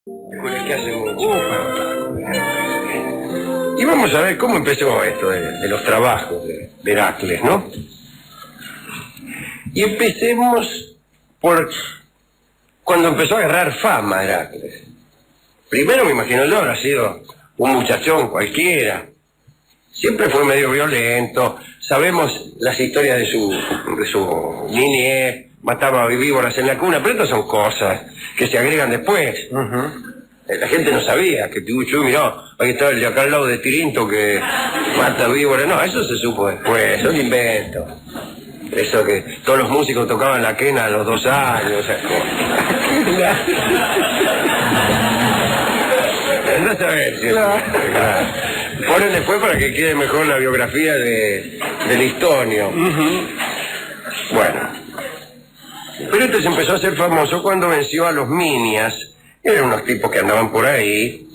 con el que hace mucho. Y vamos a ver cómo empezó esto de los trabajos de Heracles, ¿no? Y empecemos por cuando empezó a agarrar fama Heracles. Primero me imagino yo, habrá sido un muchachón cualquiera. Siempre fue medio violento. Sabemos las historias de su niñez, mataba víboras en la cuna, pero estas son cosas que se agregan después. La gente no sabía que Piuchu, mirá, ahí está el de acá al lado de Tirinto que mata víboras. No, eso se supo después, son inventos. Eso que todos los músicos tocaban la quena a los 2 años, esas cosas. No sabés, claro. Ponen después para que quede mejor la biografía del Histonio. Bueno. Pero este se empezó a hacer famoso cuando venció a los Minias. Eran unos tipos que andaban por ahí.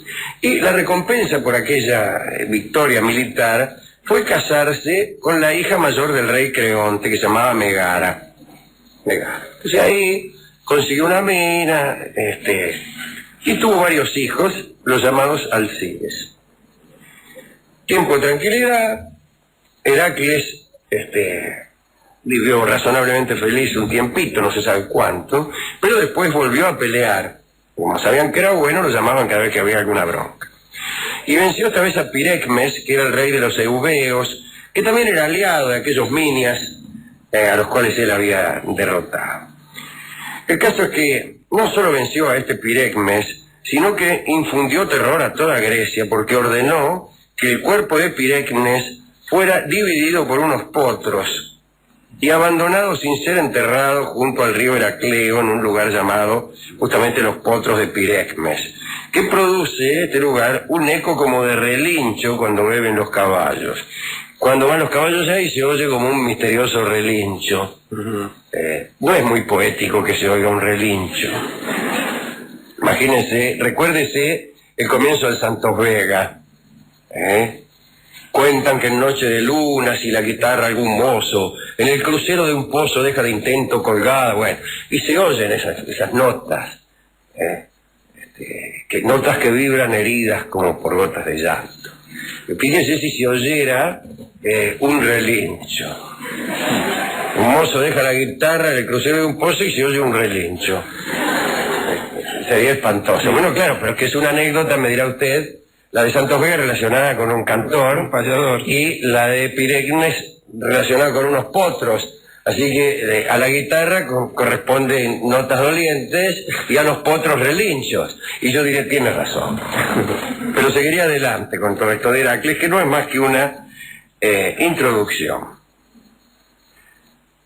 Y la recompensa por aquella victoria militar fue casarse con la hija mayor del rey Creonte, que se llamaba Megara. Entonces ahí consiguió una mina, y tuvo varios hijos, los llamados Alcides. Tiempo de tranquilidad, Heracles vivió razonablemente feliz un tiempito, no se sabe cuánto, pero después volvió a pelear. Como sabían que era bueno, lo llamaban cada vez que había alguna bronca. Y venció otra vez a Pirecmes, que era el rey de los Eubeos, que también era aliado de aquellos Minias a los cuales él había derrotado. El caso es que no solo venció a este Pirecmes, sino que infundió terror a toda Grecia, porque ordenó que el cuerpo de Pirecmes fuera dividido por unos potros y abandonado sin ser enterrado junto al río Heracleo en un lugar llamado justamente los potros de Pirecmes, que produce este lugar un eco como de relincho cuando beben los caballos. Cuando van los caballos ahí se oye como un misterioso relincho. No es muy poético que se oiga un relincho. Imagínense, recuérdese el comienzo del Santos Vega. Cuentan que en noche de luna, si la guitarra algún mozo, en el crucero de un pozo deja de intento colgada, bueno, y se oyen esas notas, notas que vibran heridas como por gotas de llanto. Fíjense si se oyera un relincho. Un mozo deja la guitarra en el crucero de un pozo y se oye un relincho. Sería espantoso. Bueno, claro, pero es que es una anécdota, me dirá usted. La de Santos Vega relacionada con un cantor, un payador, y la de Pirecmes relacionada con unos potros. Así que a la guitarra corresponden notas dolientes y a los potros relinchos. Y yo diré, tiene razón. Pero seguiría adelante con todo esto de Heracles, que no es más que una introducción.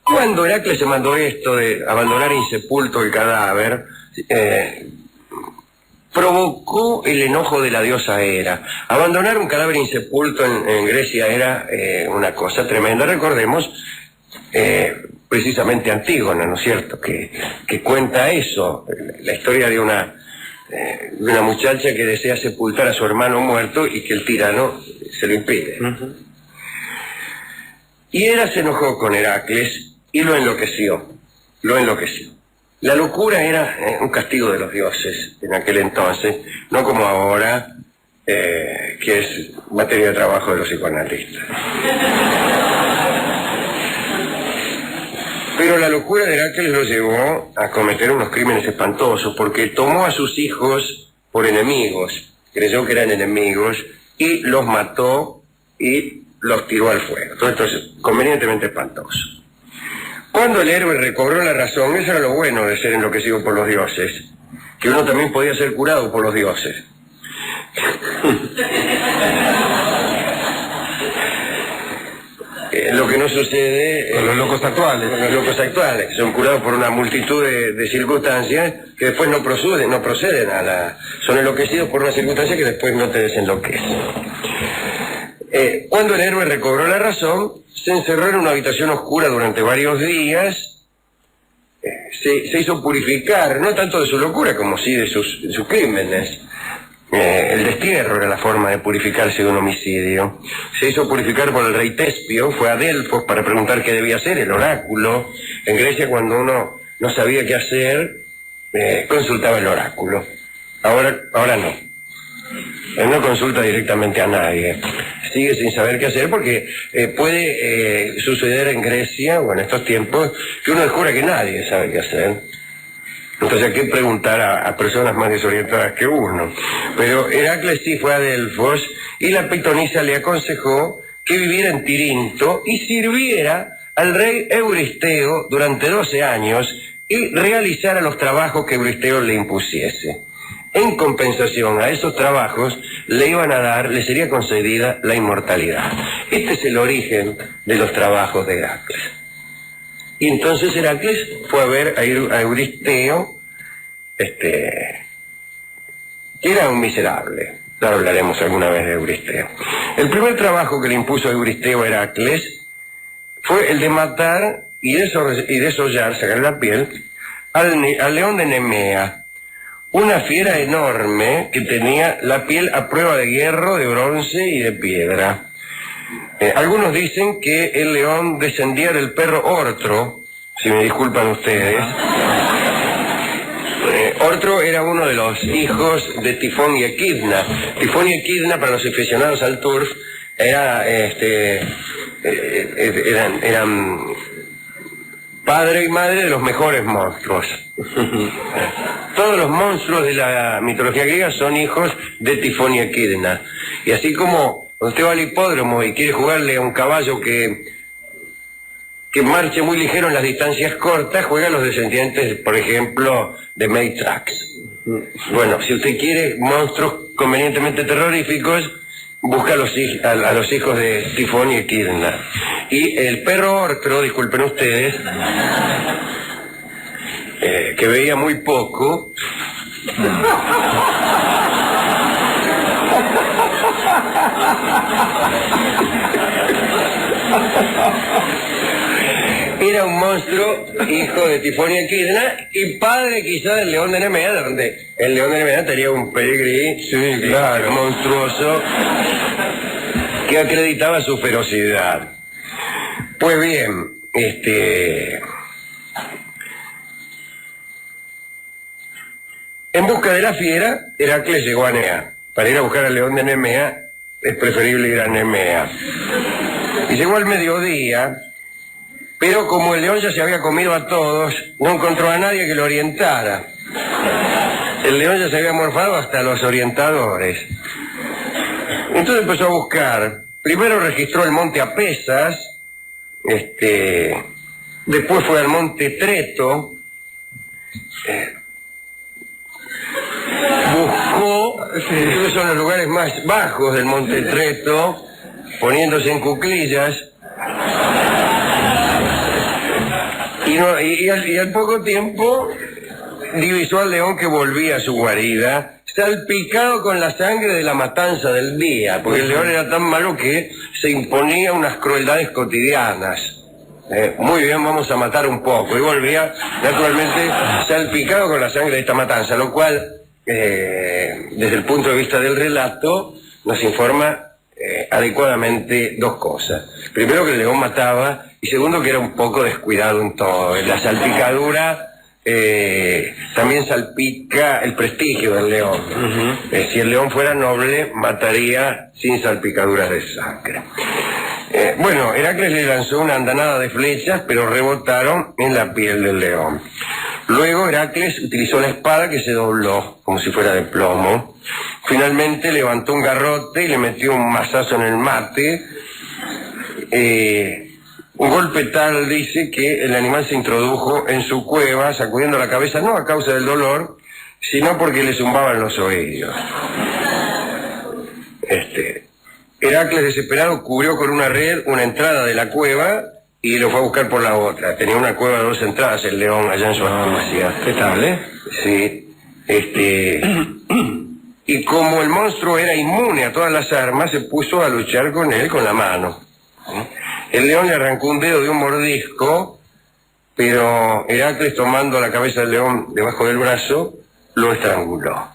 Cuando Heracles se mandó esto de abandonar insepulto el cadáver, provocó el enojo de la diosa Hera. Abandonar un cadáver insepulto en Grecia era una cosa tremenda. Recordemos precisamente Antígona, ¿no es cierto?, que cuenta eso, la historia de una muchacha que desea sepultar a su hermano muerto y que el tirano se lo impide. Y Hera se enojó con Heracles y lo enloqueció. La locura era un castigo de los dioses en aquel entonces, no como ahora, que es materia de trabajo de los psicoanalistas. Pero la locura de Heracles lo llevó a cometer unos crímenes espantosos, porque tomó a sus hijos por enemigos, creyó que eran enemigos, y los mató y los tiró al fuego. Todo esto es convenientemente espantoso. Cuando el héroe recobró la razón, eso era lo bueno de ser enloquecido por los dioses, que uno también podía ser curado por los dioses. Lo que no sucede con los locos actuales. Con los locos actuales, que son curados por una multitud de circunstancias que después no proceden son enloquecidos por una circunstancia que después no te desenloquece. Cuando el héroe recobró la razón, se encerró en una habitación oscura durante varios días, se hizo purificar, no tanto de su locura como sí de sus crímenes. El destierro era la forma de purificarse de un homicidio. Se hizo purificar por el rey Tespio, fue a Delfos para preguntar qué debía hacer, el oráculo. En Grecia, cuando uno no sabía qué hacer, consultaba el oráculo. Ahora no. Él no consulta directamente a nadie. Sigue sin saber qué hacer porque puede suceder en Grecia o en estos tiempos que uno descubra que nadie sabe qué hacer. Entonces hay que preguntar a personas más desorientadas que uno. Pero Heracles sí fue a Delfos y la pitonisa le aconsejó que viviera en Tirinto y sirviera al rey Euristeo durante 12 años y realizara los trabajos que Euristeo le impusiese. En compensación a esos trabajos le sería concedida la inmortalidad. Este es el origen de los trabajos de Heracles. Y entonces Heracles fue a ver a Euristeo, que era un miserable. Ya hablaremos alguna vez de Euristeo. El primer trabajo que le impuso a Euristeo a Heracles fue el de matar y desollar, sacar la piel, al león de Nemea, una fiera enorme que tenía la piel a prueba de hierro, de bronce y de piedra. Algunos dicen que el león descendía del perro Ortro, si me disculpan ustedes. Ortro era uno de los hijos de Tifón y Equidna. Tifón y Equidna, para los aficionados al turf, eran padre y madre de los mejores monstruos. Todos los monstruos de la mitología griega son hijos de Tifón y Equidna. Y así como usted va al hipódromo y quiere jugarle a un caballo que marche muy ligero en las distancias cortas, juega a los descendientes, por ejemplo, de Maytrax. Bueno, si usted quiere monstruos convenientemente terroríficos, busca a los hijos de Tifón y Equidna. Y el perro Ortro, disculpen ustedes, que veía muy poco, era un monstruo, hijo de Tifón y Equidna, y padre quizá del león de Nemea, donde el león de Nemea tenía un pedigrí, sí, claro, monstruoso, que acreditaba su ferocidad. Pues bien, en busca de la fiera, Heracles llegó a Nemea. Para ir a buscar al león de Nemea, es preferible ir a Nemea. Y llegó al mediodía, pero como el león ya se había comido a todos, no encontró a nadie que lo orientara. El león ya se había morfado hasta los orientadores. Entonces empezó a buscar. Primero registró el monte Apesas, después fue al monte Treto, buscó, estos son los lugares más bajos del monte Treto, poniéndose en cuclillas, y al poco tiempo divisó al león que volvía a su guarida, salpicado con la sangre de la matanza del día, porque el león era tan malo que se imponía unas crueldades cotidianas. Muy bien, vamos a matar un poco. Y volvía, naturalmente, salpicado con la sangre de esta matanza, lo cual, desde el punto de vista del relato, nos informa adecuadamente dos cosas. Primero, que el león mataba, y segundo, que era un poco descuidado en todo. La salpicadura también salpica el prestigio del león. Si el león fuera noble, mataría sin salpicaduras de sangre. Bueno, Heracles le lanzó una andanada de flechas, pero rebotaron en la piel del león. Luego Heracles utilizó la espada, que se dobló como si fuera de plomo. Finalmente levantó un garrote y le metió un mazazo en el mate. Un golpe tal, dice, que el animal se introdujo en su cueva, sacudiendo la cabeza, no a causa del dolor, sino porque le zumbaban los oídos. Heracles, desesperado, cubrió con una red una entrada de la cueva y lo fue a buscar por la otra. Tenía una cueva de 2 entradas el león allá en su astucia. ¿Qué tal, Sí. Y como el monstruo era inmune a todas las armas, se puso a luchar con él con la mano. El león le arrancó un dedo de un mordisco, pero Heracles, tomando la cabeza del león debajo del brazo, lo estranguló.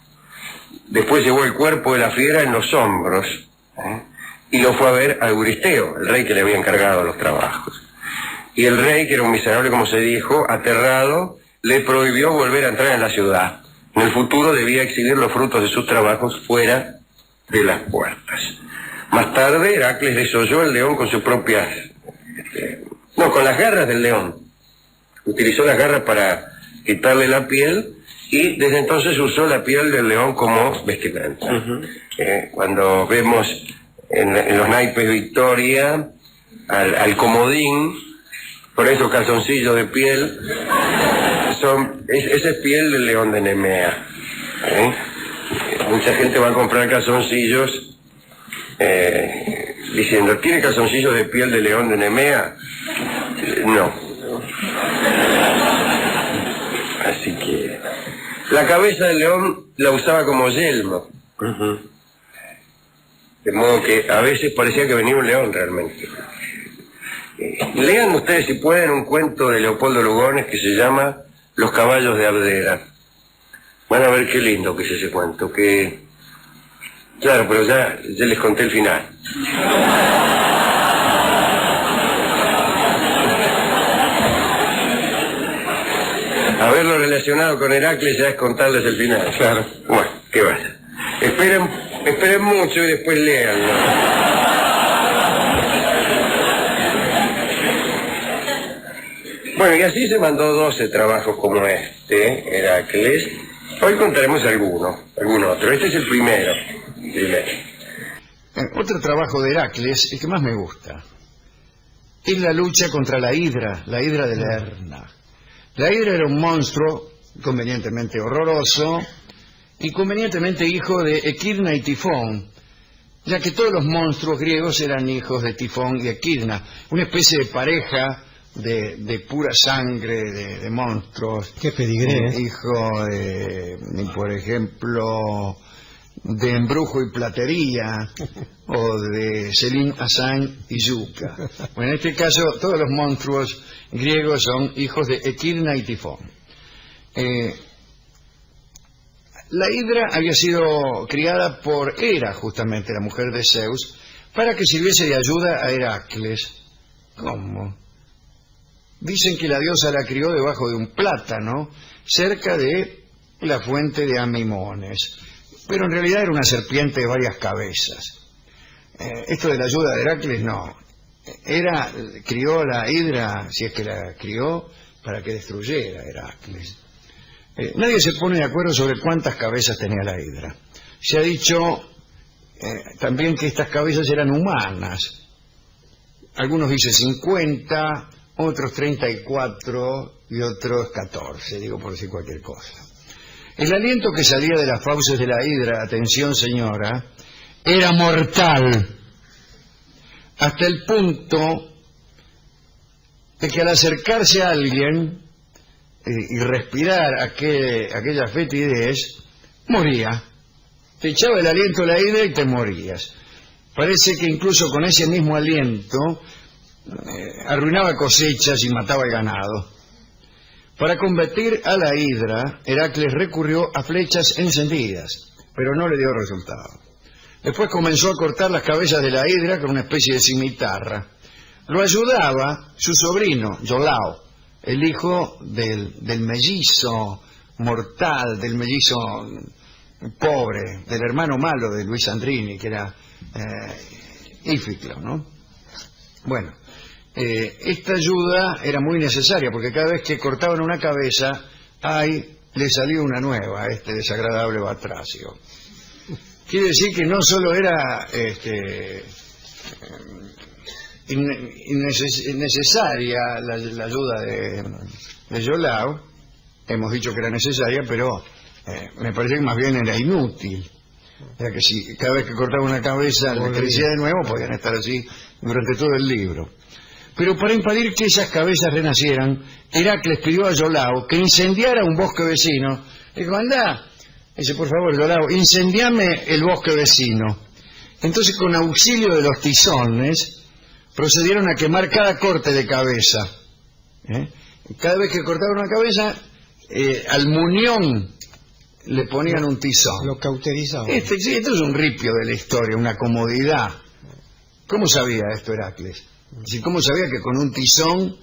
Después llevó el cuerpo de la fiera en los hombros, y lo fue a ver a Euristeo, el rey que le había encargado los trabajos. Y el rey, que era un miserable como se dijo, aterrado, le prohibió volver a entrar en la ciudad. En el futuro debía exhibir los frutos de sus trabajos fuera de las puertas. Más tarde, Heracles desolló al león con sus propias... con las garras del león. Utilizó las garras para quitarle la piel y desde entonces usó la piel del león como vestimenta. Cuando vemos en los naipes Victoria al comodín, por esos calzoncillos de piel, esa es piel del león de Nemea. Mucha gente va a comprar calzoncillos diciendo, ¿tiene calzoncillos de piel de león de Nemea? No. Así que la cabeza del león la usaba como yelmo. De modo que a veces parecía que venía un león realmente. Lean ustedes, si pueden, un cuento de Leopoldo Lugones que se llama Los caballos de Abdera. Van a ver qué lindo que es ese cuento, que... Claro, pero ya les conté el final. Haberlo relacionado con Heracles ya es contarles el final. Claro. Bueno, ¿qué va a hacer? Esperen mucho y después léanlo. Bueno, y así se mandó 12 trabajos como este, Heracles. Hoy contaremos algún otro. Este es el primero. Otro trabajo de Heracles, el que más me gusta, es la lucha contra la hidra de Lerna. La hidra era un monstruo convenientemente horroroso, inconvenientemente hijo de Equidna y Tifón, ya que todos los monstruos griegos eran hijos de Tifón y Equidna, una especie de pareja de pura sangre de monstruos. Qué pedigré, ¿eh? Hijo de, por ejemplo, de Embrujo y Platería, o de Selim, Asán y Yuca. Bueno, en este caso, todos los monstruos griegos son hijos de Equidna y Tifón. La hidra había sido criada por Hera, justamente la mujer de Zeus, para que sirviese de ayuda a Heracles. ¿Cómo? Dicen que la diosa la crió debajo de un plátano, cerca de la fuente de Amimones. Pero en realidad era una serpiente de varias cabezas. Esto de la ayuda de Heracles, no. Hera crió a la hidra, si es que la crió, para que destruyera a Heracles. Nadie se pone de acuerdo sobre cuántas cabezas tenía la hidra. Se ha dicho también que estas cabezas eran humanas. Algunos dicen 50, otros 34 y otros 14, digo por decir cualquier cosa. El aliento que salía de las fauces de la hidra, atención señora, era mortal, hasta el punto de que al acercarse a alguien y respirar aquella fetidez, moría. Te echaba el aliento la hidra y te morías. Parece que incluso con ese mismo aliento arruinaba cosechas y mataba el ganado. Para combatir a la hidra, Heracles recurrió a flechas encendidas, pero no le dio resultado. Después comenzó a cortar las cabezas de la hidra con una especie de cimitarra. Lo ayudaba su sobrino, Iolao, el hijo del mellizo mortal, del mellizo pobre, del hermano malo de Luis Andrini, que era Íficlo, ¿no? Bueno, esta ayuda era muy necesaria, porque cada vez que cortaban una cabeza, le salía una nueva a este desagradable batracio. Quiere decir que no solo era innecesaria la ayuda de Iolao, hemos dicho que era necesaria, pero me parece que más bien era inútil. O sea que si cada vez que cortaba una cabeza le crecía de nuevo, podían estar así durante todo el libro. Pero para impedir que esas cabezas renacieran, Heracles pidió a Iolao que incendiara un bosque vecino. Dijo, andá, dice, por favor, Iolao, incendiame el bosque vecino. Entonces, con auxilio de los tizones, procedieron a quemar cada corte de cabeza. Cada vez que cortaban una cabeza, al muñón le ponían un tizón. Lo cauterizaban. Esto es un ripio de la historia, una comodidad. ¿Cómo sabía esto Heracles? ¿Cómo sabía que con un tizón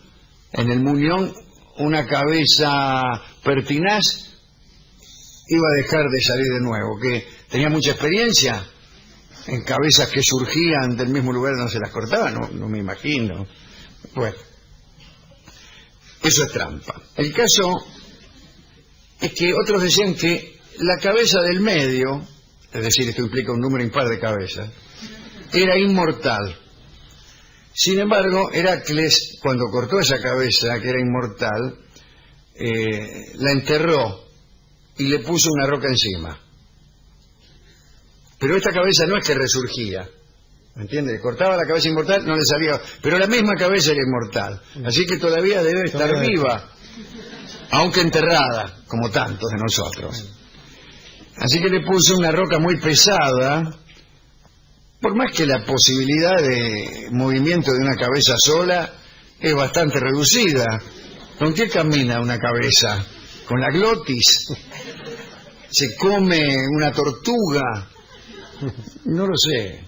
en el muñón, una cabeza pertinaz iba a dejar de salir de nuevo, que tenía mucha experiencia en cabezas que surgían del mismo lugar donde se las cortaba, no me imagino. Bueno, eso es trampa. El caso es que otros decían que la cabeza del medio, es decir, esto implica un número impar de cabezas, era inmortal. Sin embargo, Heracles, cuando cortó esa cabeza, que era inmortal, la enterró y le puso una roca encima. Pero esta cabeza no es que resurgía, ¿me entiende? Cortaba la cabeza inmortal, no le salía, pero la misma cabeza era inmortal, así que todavía debe estar viva, aunque enterrada, como tantos de nosotros. Así que le puso una roca muy pesada, por más que la posibilidad de movimiento de una cabeza sola es bastante reducida. ¿Con qué camina una cabeza? ¿Con la glotis? ¿Se come una tortuga? No lo sé.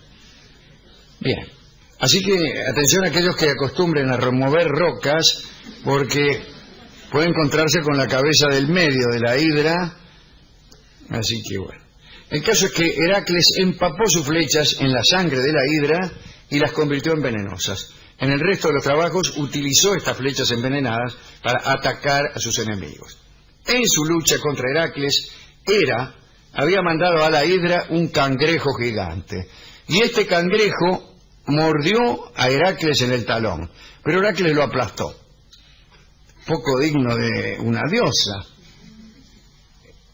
Bien. Así que atención a aquellos que acostumbren a remover rocas, porque puede encontrarse con la cabeza del medio de la hidra. Así que bueno. El caso es que Heracles empapó sus flechas en la sangre de la hidra y las convirtió en venenosas. En el resto de los trabajos utilizó estas flechas envenenadas para atacar a sus enemigos. En su lucha contra Heracles, Hera había mandado a la hidra un cangrejo gigante. Y este cangrejo mordió a Heracles en el talón, pero Heracles lo aplastó. Poco digno de una diosa.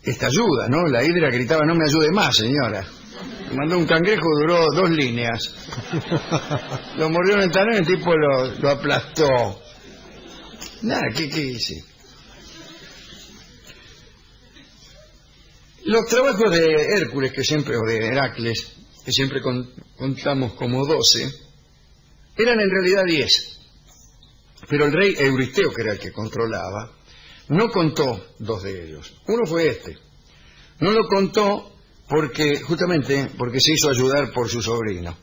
Esta ayuda, ¿no? La hidra gritaba: no me ayude más, señora. Mandó un cangrejo, duró 2 líneas. Lo mordió en el talón y el tipo lo aplastó. Nada, ¿qué hice? Los trabajos de Hércules, o de Heracles, que siempre contamos como 12, eran en realidad 10. Pero el rey Euristeo, que era el que controlaba, no contó 2 de ellos. Uno fue este. No lo contó justamente porque se hizo ayudar por su sobrino.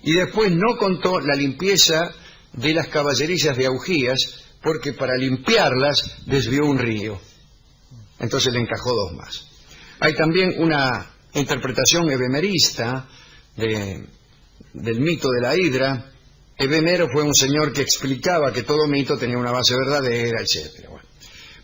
Y después no contó la limpieza de las caballerizas de Augías, porque para limpiarlas desvió un río. Entonces le encajó 2 más. Hay también una interpretación ebemerista del mito de la hidra. Ebemero fue un señor que explicaba que todo mito tenía una base verdadera, etc. Bueno,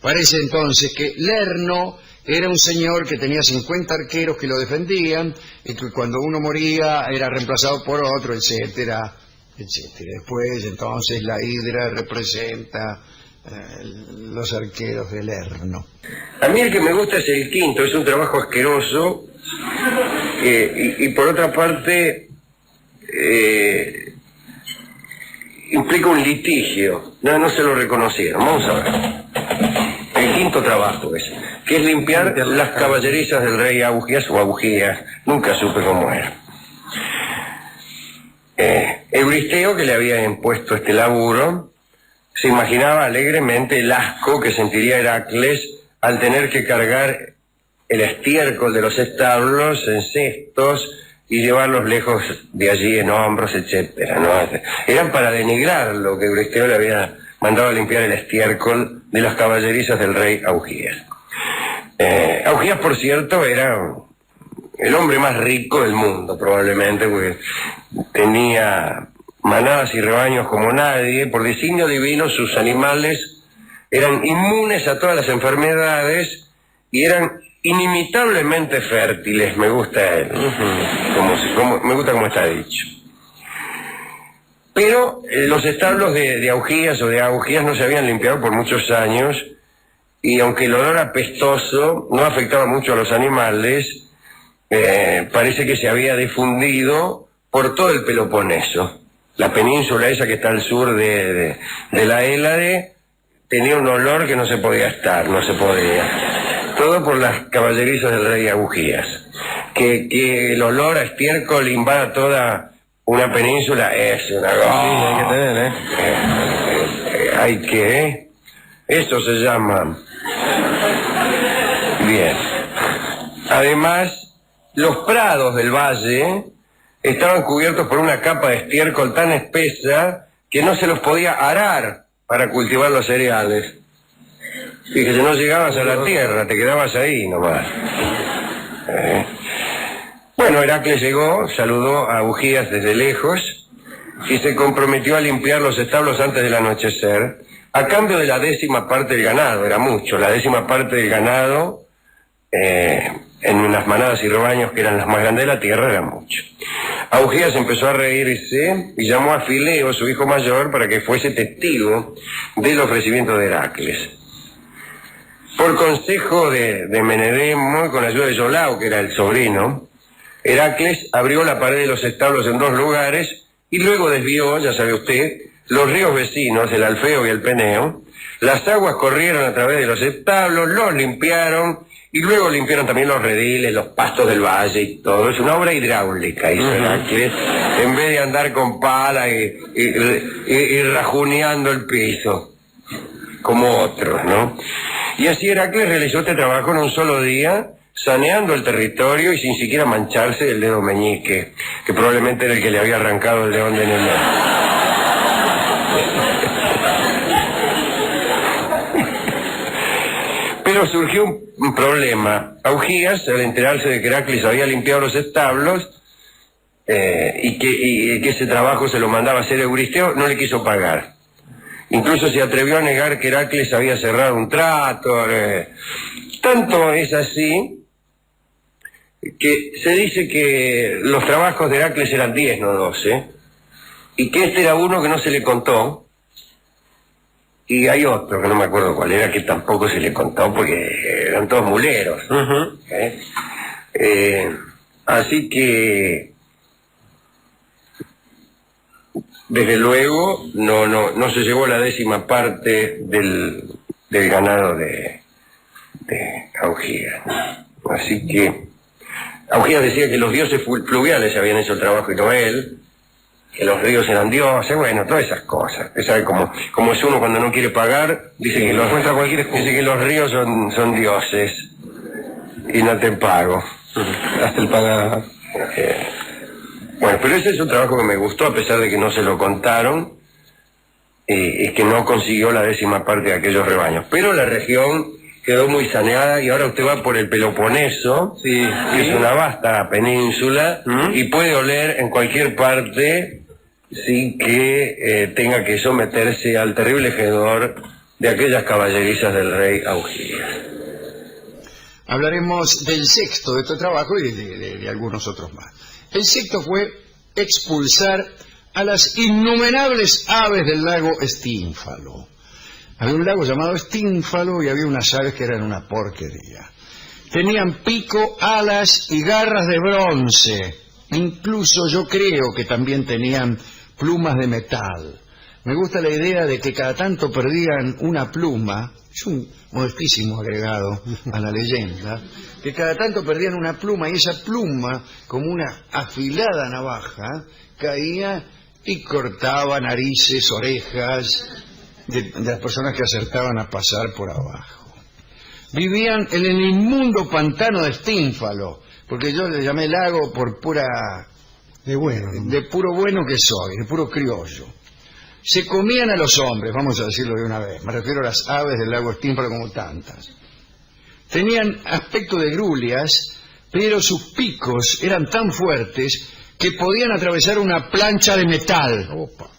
parece entonces que Lerno era un señor que tenía 50 arqueros que lo defendían, y que cuando uno moría era reemplazado por otro, etcétera, etcétera. Después, entonces, la hidra representa los arqueros de Lerno. A mí el que me gusta es el quinto, es un trabajo asqueroso, y por otra parte implica un litigio. No se lo reconocieron. Vamos a ver. El quinto trabajo que es limpiar las caballerizas del rey Augías o Augías, nunca supe cómo era. Euristeo, que le había impuesto este laburo, se imaginaba alegremente el asco que sentiría Heracles al tener que cargar el estiércol de los establos en cestos y llevarlos lejos de allí en hombros, etcétera, ¿no? Eran para denigrar lo que Euristeo le había mandado a limpiar el estiércol de las caballerizas del rey Augías. Augías, por cierto, era el hombre más rico del mundo, probablemente, porque tenía manadas y rebaños como nadie. Por designio divino, sus animales eran inmunes a todas las enfermedades y eran inimitablemente fértiles. Me gusta él, me gusta como está dicho. Pero los establos de Augías o de Augías no se habían limpiado por muchos años, y aunque el olor apestoso no afectaba mucho a los animales, parece que se había difundido por todo el Peloponeso. La península esa que está al sur de la Hélade tenía un olor que no se podía. Todo por las caballerizas del rey Augías. Que el olor a estiércol invada toda una península es una cosa. Hay que Eso se llama. Bien. Además, los prados del valle estaban cubiertos por una capa de estiércol tan espesa que no se los podía arar para cultivar los cereales. Y que si no llegabas a la tierra, te quedabas ahí nomás. Bueno, Heracles llegó, saludó a Augías desde lejos y se comprometió a limpiar los establos antes del anochecer, a cambio de la 10ª parte del ganado. Era mucho, la 10ª parte del ganado en unas manadas y rebaños que eran las más grandes de la tierra era mucho. Augías empezó a reírse y llamó a Fileo, su hijo mayor, para que fuese testigo del ofrecimiento de Heracles. Por consejo de Menedemo y con ayuda de Iolao, que era el sobrino, Heracles abrió la pared de los establos en 2 lugares y luego desvió, ya sabe usted, los ríos vecinos, el Alfeo y el Peneo. Las aguas corrieron a través de los establos, los limpiaron y luego limpiaron también los rediles, los pastos del valle y todo. Es una obra hidráulica, hizo Heracles, en vez de andar con pala y rajuneando el piso, como otros, ¿no? Y así Heracles realizó este trabajo en un solo día, saneando el territorio y sin siquiera mancharse el dedo meñique, que probablemente era el que le había arrancado el león de Nemea. Pero surgió un problema. Augías, al enterarse de que Heracles había limpiado los establos y que ese trabajo se lo mandaba a hacer Euristeo, no le quiso pagar. Incluso se atrevió a negar que Heracles había cerrado un trato. Tanto es así que se dice que los trabajos de Heracles eran 10, no 12, y que este era uno que no se le contó, y hay otro que no me acuerdo cuál era, que tampoco se le contó porque eran todos muleros. Así que desde luego no se llevó la 10ª parte del ganado de Augías. Así que Augías decía que los dioses fluviales habían hecho el trabajo y no él, que los ríos eran dioses, bueno, todas esas cosas. Usted sabe cómo es uno cuando no quiere pagar, dice que los ríos son dioses y no te pago. Hasta el paga. Bueno, pero ese es un trabajo que me gustó, a pesar de que no se lo contaron, y que no consiguió la 10ª parte de aquellos rebaños. Pero la región quedó muy saneada y ahora usted va por el Peloponeso, que es una vasta península, y puede oler en cualquier parte sin que tenga que someterse al terrible hedor de aquellas caballerizas del rey Augías. Hablaremos del sexto de este trabajo y de algunos otros más. El sexto fue expulsar a las innumerables aves del lago Estínfalo. Había un lago llamado Estínfalo y había unas aves que eran una porquería. Tenían pico, alas y garras de bronce. Incluso yo creo que también tenían plumas de metal. Me gusta la idea de que cada tanto perdían una pluma, es un modestísimo agregado a la leyenda, que cada tanto perdían una pluma y esa pluma, como una afilada navaja, caía y cortaba narices, orejas de las personas que acertaban a pasar por abajo. Vivían en el inmundo pantano de Estínfalo, porque yo le llamé lago por de puro bueno que soy, de puro criollo. Se comían a los hombres, vamos a decirlo de una vez, me refiero a las aves del lago Estínfalo como tantas. Tenían aspecto de grulias, pero sus picos eran tan fuertes que podían atravesar una plancha de metal. Opa.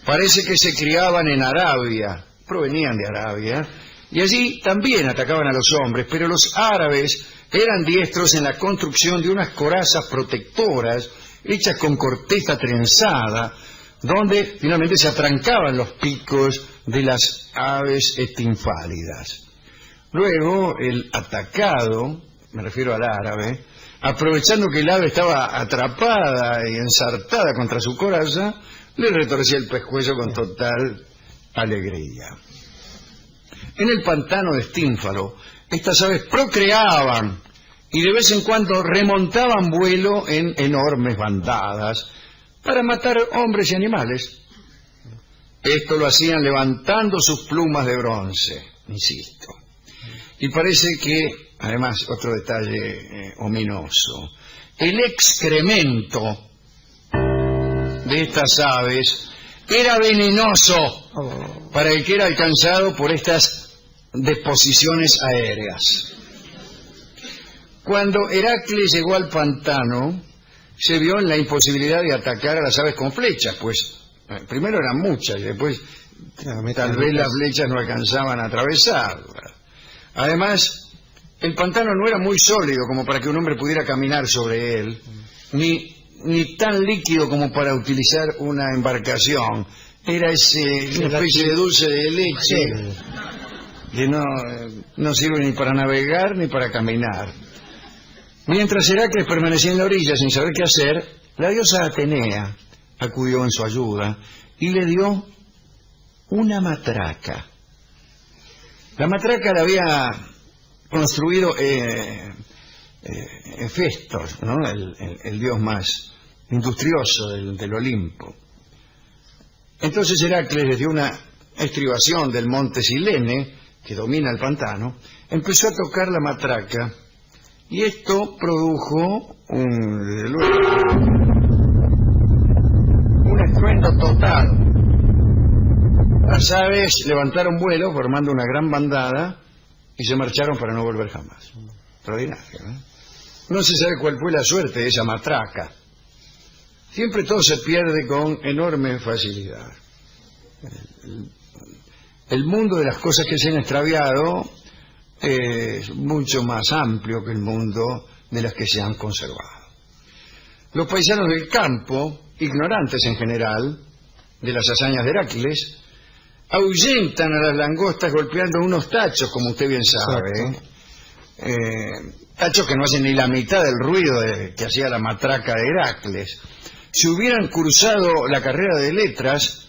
Parece que se criaban en Arabia, provenían de Arabia, y allí también atacaban a los hombres, pero los árabes eran diestros en la construcción de unas corazas protectoras hechas con corteza trenzada, donde finalmente se atrancaban los picos de las aves estinfálidas. Luego el atacado, me refiero al árabe, aprovechando que el ave estaba atrapada y ensartada contra su coraza, le retorcía el pescuezo con total alegría. En el pantano de Estínfalo, estas aves procreaban y de vez en cuando remontaban vuelo en enormes bandadas para matar hombres y animales. Esto lo hacían levantando sus plumas de bronce, insisto. Y parece que, además, otro detalle ominoso, el excremento de estas aves era venenoso para el que era alcanzado por estas deposiciones aéreas. Cuando Heracles llegó al pantano, se vio en la imposibilidad de atacar a las aves con flechas, pues primero eran muchas y después tal vez las flechas no alcanzaban a atravesarlas. Además, el pantano no era muy sólido como para que un hombre pudiera caminar sobre él, ni tan líquido como para utilizar una embarcación. Era una especie de dulce de leche que no sirve ni para navegar ni para caminar. Mientras Heracles permanecía en la orilla sin saber qué hacer, la diosa Atenea acudió en su ayuda y le dio una matraca. La matraca la había construido Hefestos, ¿no? el dios más industrioso del Olimpo. Entonces Heracles, desde una estribación del monte Silene, que domina el pantano, empezó a tocar la matraca, y esto produjo desde luego, un estruendo total. Las aves levantaron vuelo formando una gran bandada y se marcharon para no volver jamás. Extraordinario, ¿eh? No se sabe cuál fue la suerte de esa matraca. Siempre todo se pierde con enorme facilidad. El mundo de las cosas que se han extraviado es mucho más amplio que el mundo de las que se han conservado. Los paisanos del campo, ignorantes en general de las hazañas de Heracles, ahuyentan a las langostas golpeando unos tachos, como usted bien sabe, tachos que no hacen ni la mitad del ruido que hacía la matraca de Heracles. Si hubieran cursado la carrera de letras,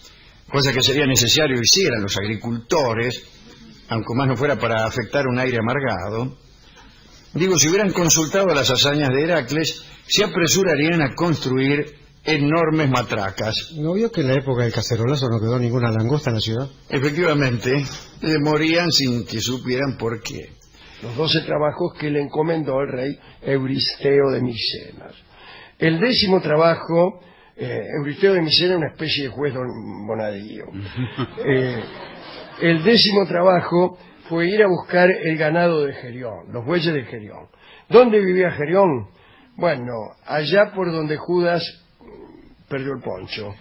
cosa que sería necesario hicieran los agricultores, aunque más no fuera para afectar un aire amargado, si hubieran consultado las hazañas de Heracles, se apresurarían a construir enormes matracas. ¿No vio que en la época del cacerolazo no quedó ninguna langosta en la ciudad? Efectivamente, morían sin que supieran por qué. Los 12 trabajos que le encomendó el rey Euristeo de Micenas. El 10º trabajo, Euristeo de Micenas, una especie de juez bonadío. El 10º trabajo fue ir a buscar el ganado de Gerión, los bueyes de Gerión. ¿Dónde vivía Gerión? Bueno, allá por donde Judas perdió el poncho,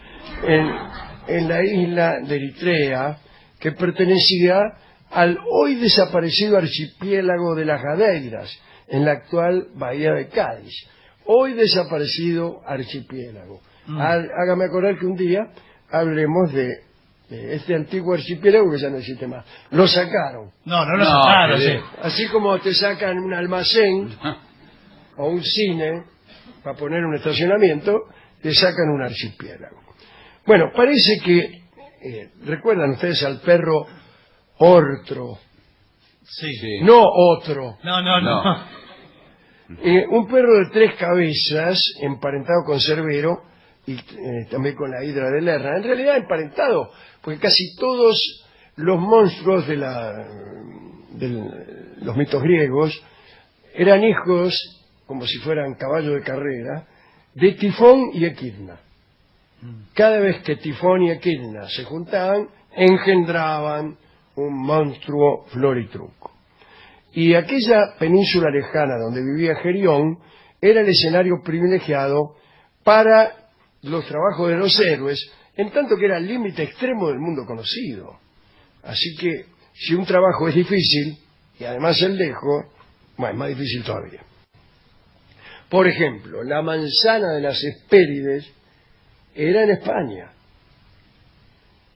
en la isla de Eritrea, que pertenecía al hoy desaparecido archipiélago de las Gadeiras, en la actual bahía de Cádiz. Hoy desaparecido archipiélago. Hágame acordar que un día hablemos de este antiguo archipiélago que ya no existe más. Lo sacaron. No lo sacaron. Sí. Así como te sacan un almacén o un cine para poner un estacionamiento, te sacan un archipiélago. Bueno, parece que recuerdan ustedes al perro Ortro. Sí. No otro. No. Un perro de 3 cabezas, emparentado con Cerbero y también con la hidra de Lerna. En realidad emparentado, porque casi todos los monstruos de los mitos griegos eran hijos, como si fueran caballos de carrera, de Tifón y Equidna. Cada vez que Tifón y Equidna se juntaban, engendraban un monstruo floritruco. Y aquella península lejana donde vivía Gerión era el escenario privilegiado para los trabajos de los héroes, en tanto que era el límite extremo del mundo conocido. Así que si un trabajo es difícil, y además es lejos, bueno, es más difícil todavía. Por ejemplo, la manzana de las Hespérides era en España.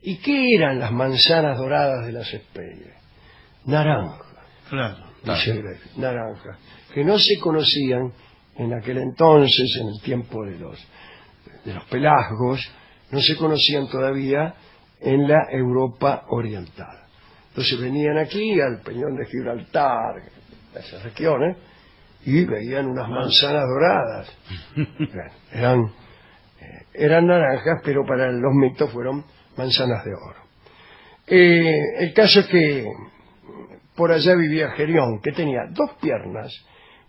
¿Y qué eran las manzanas doradas de las Hespérides? Naranja. Claro. Naranja. Que no se conocían en aquel entonces, en el tiempo de los pelasgos, no se conocían todavía en la Europa oriental. Entonces venían aquí al Peñón de Gibraltar, a esas regiones, y veían unas manzanas doradas. Bueno, eran naranjas, pero para los mitos fueron manzanas de oro. El caso es que por allá vivía Gerión, que tenía 2 piernas,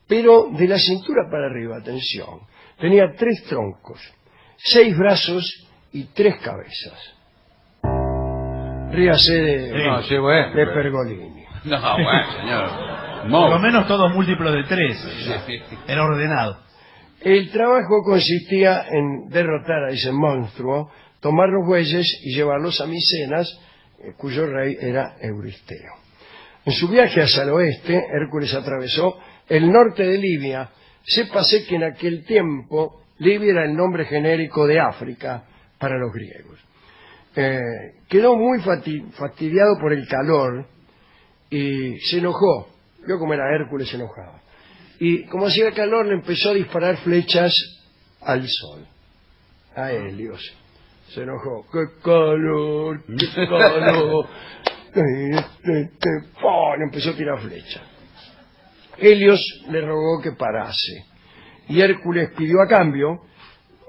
pero de la cintura para arriba, atención, tenía 3 troncos, 6 brazos y 3 cabezas. ríase de, No, sí, bueno. de Pergolini. No, bueno, señor. Por lo menos todos múltiplos de 3. En ordenado. El trabajo consistía en derrotar a ese monstruo, tomar los bueyes y llevarlos a Micenas, cuyo rey era Euristeo. En su viaje hacia el oeste, Hércules atravesó el norte de Libia. Sépase que en aquel tiempo Libia era el nombre genérico de África para los griegos. Quedó muy fastidiado por el calor y se enojó. Vio cómo era Hércules, se enojaba. Y como hacía calor, le empezó a disparar flechas al sol, a Helios. Se enojó. ¡Qué calor! ¡Qué calor! Le empezó a tirar flechas. Helios le rogó que parase. Y Hércules pidió a cambio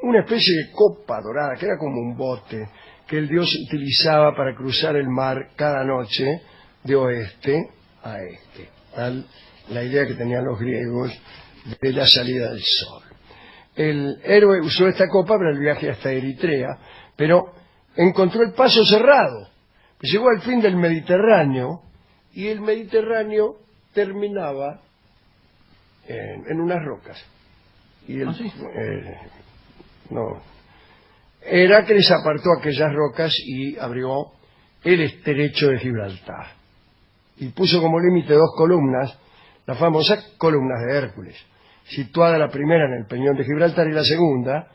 una especie de copa dorada, que era como un bote, que el dios utilizaba para cruzar el mar cada noche de oeste a este. La idea que tenían los griegos de la salida del sol. El héroe usó esta copa para el viaje hasta Eritrea, pero encontró el paso cerrado. Llegó al fin del Mediterráneo y el Mediterráneo terminaba en unas rocas. Y Heracles apartó aquellas rocas y abrió el estrecho de Gibraltar. Y puso como límite 2 columnas, las famosas columnas de Hércules, situada la primera en el peñón de Gibraltar y la segunda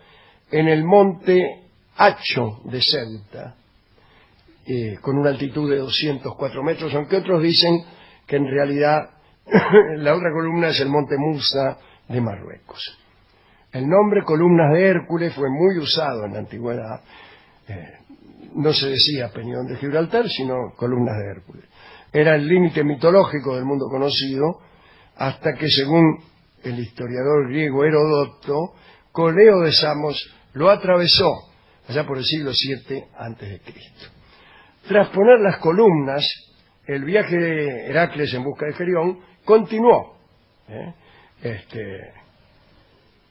en el monte Hacho de Ceuta, con una altitud de 204 metros, aunque otros dicen que en realidad la otra columna es el monte Musa de Marruecos. El nombre columnas de Hércules fue muy usado en la antigüedad. No se decía peñón de Gibraltar, sino columnas de Hércules. Era el límite mitológico del mundo conocido, hasta que, según el historiador griego Heródoto, Coleo de Samos lo atravesó allá por el siglo VII a.C. Tras poner las columnas, el viaje de Heracles en busca de Gerión continuó.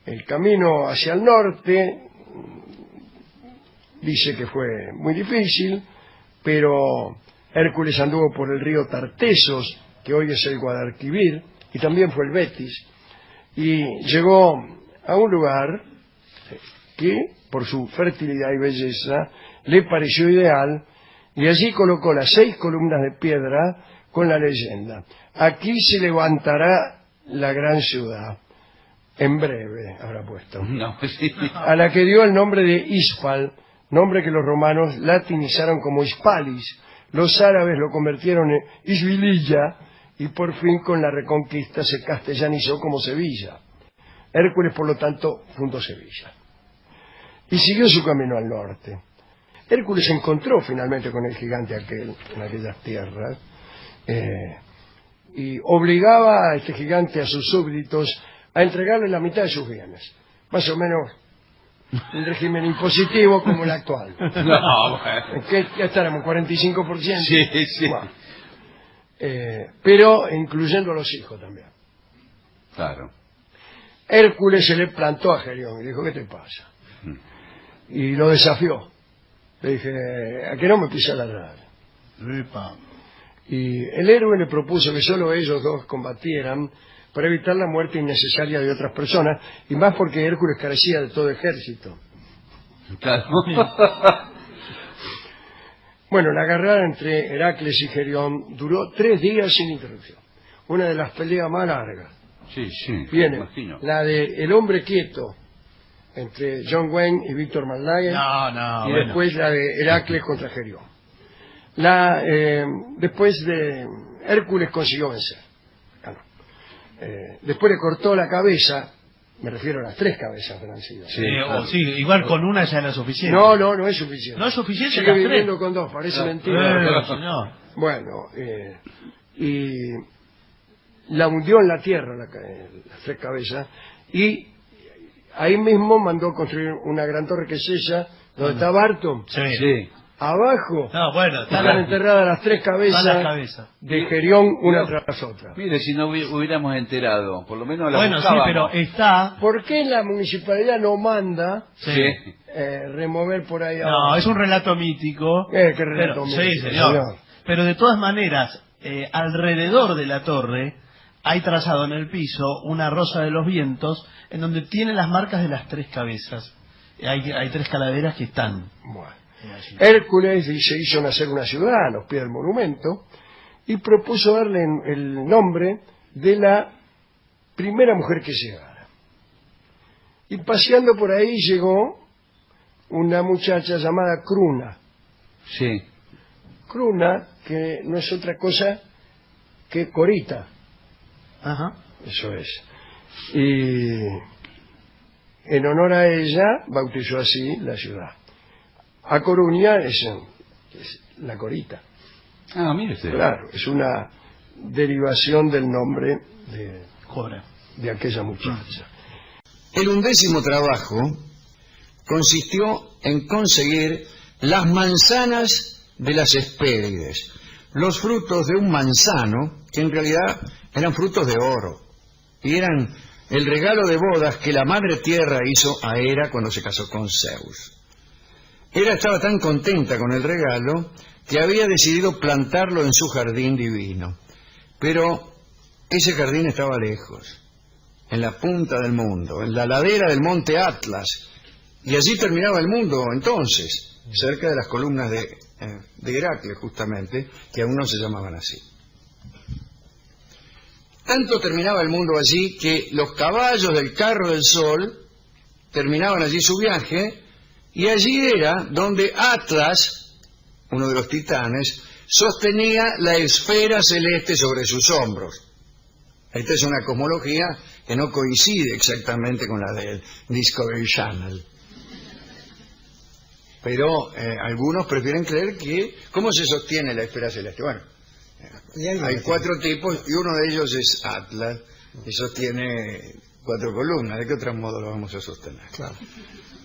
El camino hacia el norte dice que fue muy difícil, pero Hércules anduvo por el río Tartesos, que hoy es el Guadalquivir, y también fue el Betis, y llegó a un lugar que, por su fertilidad y belleza, le pareció ideal, y allí colocó las 6 columnas de piedra con la leyenda: aquí se levantará la gran ciudad. En breve, habrá puesto. No, sí. A la que dio el nombre de Ispal, nombre que los romanos latinizaron como Hispalis. Los árabes lo convirtieron en Isbililla y por fin con la reconquista se castellanizó como Sevilla. Hércules, por lo tanto, fundó Sevilla. Y siguió su camino al norte. Hércules se encontró finalmente con el gigante aquel, en aquellas tierras, y obligaba a este gigante, a sus súbditos, a entregarle la mitad de sus bienes. Más o menos un régimen impositivo como el actual. No, bueno. Que ya estaremos, 45%. Sí, sí. Bueno. Pero incluyendo a los hijos también. Claro. Hércules se le plantó a Gerión y dijo: ¿qué te pasa? Y lo desafió. Le dije: ¿a qué no me pisa la ladrar? Y el héroe le propuso que solo ellos dos combatieran para evitar la muerte innecesaria de otras personas, y más porque Hércules carecía de todo ejército. Claro. Bueno, la guerra entre Heracles y Gerión duró 3 días sin interrupción. Una de las peleas más largas. Sí, sí. Viene Imagino. la de El hombre quieto, entre John Wayne y Víctor Maldagen, y después la de Heracles contra Gerión. Después de Hércules consiguió vencer. Después le cortó la cabeza, me refiero a las 3 cabezas que han sido. Sí, sí, igual con una ya era suficiente. No es suficiente. No es suficiente. Sigue las viviendo 3. con 2, parece mentira. No. Bueno, y la hundió en la tierra las 3 cabezas, y ahí mismo mandó construir una gran torre que es esa, donde está Barton. Sí. Abajo No, bueno, están enterradas las tres cabezas Están las cabezas. de Gerión, una tras otra. Mire, si no hubiéramos enterado, por lo menos la Bueno, sí, buscábamos. pero está... ¿Por qué la municipalidad no manda Sí. remover por ahí No, abajo? es un relato mítico. Qué relato Pero- mítico, Sí, señor. señor. Pero de todas maneras, alrededor de la torre hay trazado en el piso una rosa de los vientos en donde tiene las marcas de las tres cabezas. Hay tres calaveras que están. Bueno. Hércules se hizo nacer una ciudad a los pies del monumento y propuso darle el nombre de la primera mujer que llegara. Y paseando por ahí llegó una muchacha llamada Cruna. Sí. Cruna, que no es otra cosa que Corita. Ajá. Eso es. Y en honor a ella bautizó así la ciudad. A Coruña es la Corita. Ah, mire usted. Claro, es una derivación del nombre Cobra. de aquella muchacha. El 11º trabajo consistió en conseguir las manzanas de las Hespérides, los frutos de un manzano que en realidad eran frutos de oro y eran el regalo de bodas que la Madre Tierra hizo a Hera cuando se casó con Zeus. Hera estaba tan contenta con el regalo que había decidido plantarlo en su jardín divino, pero ese jardín estaba lejos, en la punta del mundo, en la ladera del monte Atlas, y allí terminaba el mundo entonces, cerca de las columnas de Heracles justamente, que aún no se llamaban así. Tanto terminaba el mundo allí que los caballos del carro del sol terminaban allí su viaje, y allí era donde Atlas, uno de los titanes, sostenía la esfera celeste sobre sus hombros. Esta es una cosmología que no coincide exactamente con la del Discovery Channel. Pero algunos prefieren creer que... ¿Cómo se sostiene la esfera celeste? Bueno, hay 4 tipos y uno de ellos es Atlas y sostiene 4 columnas. ¿De qué otro modo lo vamos a sostener? Claro.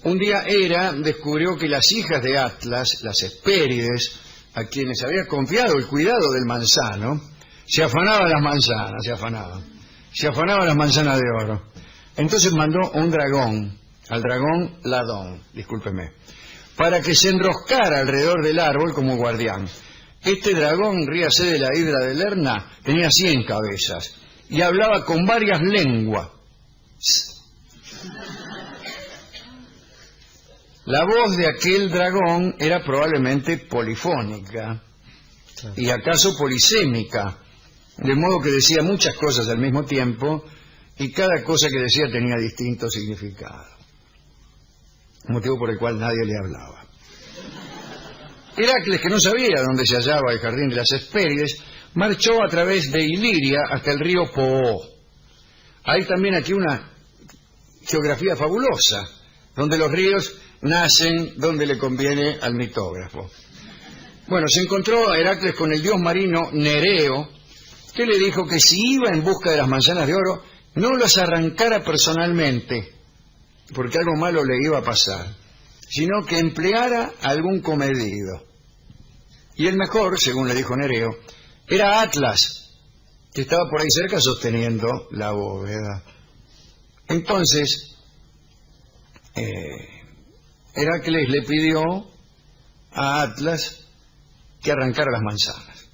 Un día Hera descubrió que las hijas de Atlas, las Hespérides, a quienes había confiado el cuidado del manzano, se afanaban las manzanas, se afanaban las manzanas de oro. Entonces mandó un dragón, al dragón Ladón, discúlpeme, para que se enroscara alrededor del árbol como guardián. Este dragón, ríase de la hidra de Lerna, tenía 100 cabezas y hablaba con varias lenguas. La voz de aquel dragón era probablemente polifónica y acaso polisémica, de modo que decía muchas cosas al mismo tiempo y cada cosa que decía tenía distinto significado, motivo por el cual nadie le hablaba. Heracles, que no sabía dónde se hallaba el jardín de las Hespérides, marchó a través de Iliria hasta el río Poó. Hay también aquí una geografía fabulosa, donde los ríos nacen donde le conviene al mitógrafo. Bueno, se encontró a Heracles con el dios marino Nereo, que le dijo que si iba en busca de las manzanas de oro, no las arrancara personalmente, porque algo malo le iba a pasar, sino que empleara algún comedido. Y el mejor, según le dijo Nereo, era Atlas, que estaba por ahí cerca sosteniendo la bóveda. Entonces, Heracles le pidió a Atlas que arrancara las manzanas.